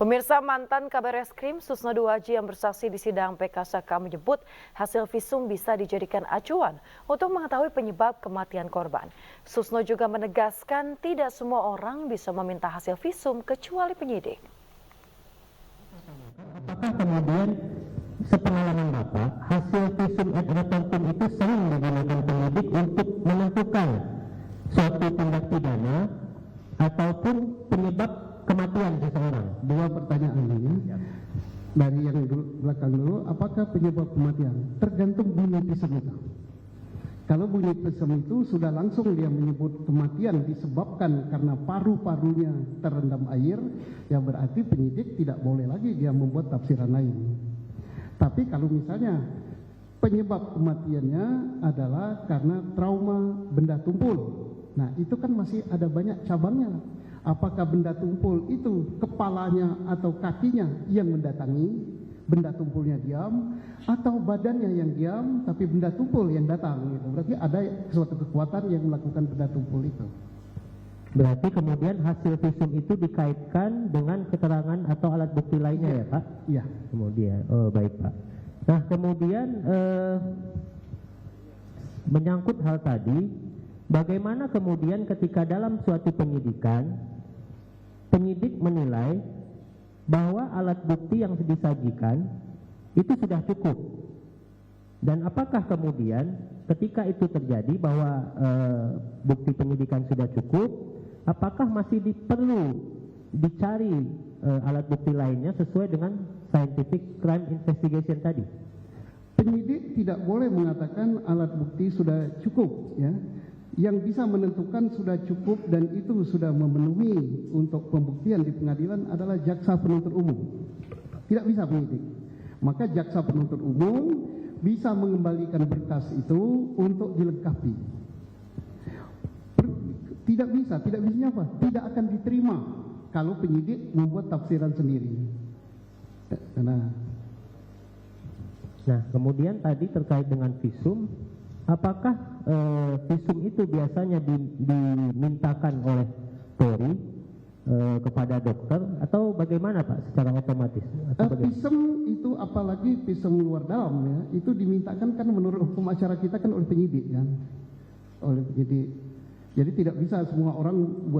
Pemirsa, mantan Kabar Eskrim Susno Duwaji yang bersaksi di sidang PK Saka menyebut hasil visum bisa dijadikan acuan untuk mengetahui penyebab kematian korban. Susno juga menegaskan tidak semua orang bisa meminta hasil visum kecuali penyidik. Apakah kemudian sepengalaman Bapak, hasil visum et repertum itu sering digunakan penyidik untuk menentukan suatu tindak pidana ataupun penyebab kematian seseorang? Dua pertanyaan ini. Dari yang belakang dulu, apakah penyebab kematian? Tergantung bunyi visum itu. Kalau bunyi visum itu sudah langsung dia menyebut kematian disebabkan karena paru-parunya terendam air, ya berarti penyidik tidak boleh lagi dia membuat tafsiran lain. Tapi kalau misalnya penyebab kematiannya adalah karena trauma benda tumpul, nah itu kan masih ada banyak cabangnya. Apakah benda tumpul itu kepalanya atau kakinya yang mendatangi, benda tumpulnya diam, atau badannya yang diam tapi benda tumpul yang datang gitu. Berarti ada suatu kekuatan yang melakukan benda tumpul itu. Berarti kemudian hasil visum itu dikaitkan dengan keterangan atau alat bukti lainnya ya Pak? Iya. Kemudian, oh baik Pak. Nah kemudian menyangkut hal tadi, bagaimana kemudian ketika dalam suatu penyidikan, penyidik menilai bahwa alat bukti yang disajikan itu sudah cukup, dan apakah kemudian ketika itu terjadi bahwa bukti penyidikan sudah cukup, apakah masih perlu dicari alat bukti lainnya sesuai dengan scientific crime investigation tadi? Penyidik tidak boleh mengatakan alat bukti sudah cukup, ya. Yang bisa menentukan sudah cukup dan itu sudah memenuhi untuk pembuktian di pengadilan adalah jaksa penuntut umum. Tidak bisa penyidik. Maka jaksa penuntut umum bisa mengembalikan berkas itu untuk dilengkapi. Tidak bisanya apa? Tidak akan diterima kalau penyidik membuat tafsiran sendiri. Nah, kemudian tadi terkait dengan visum, apakah visum itu biasanya dimintakan oleh Polri kepada dokter atau bagaimana Pak secara otomatis? Visum itu apalagi visum luar dalam ya, itu dimintakan kan menurut hukum acara kita kan oleh penyidik kan, oleh penyidik. Jadi tidak bisa semua orang buat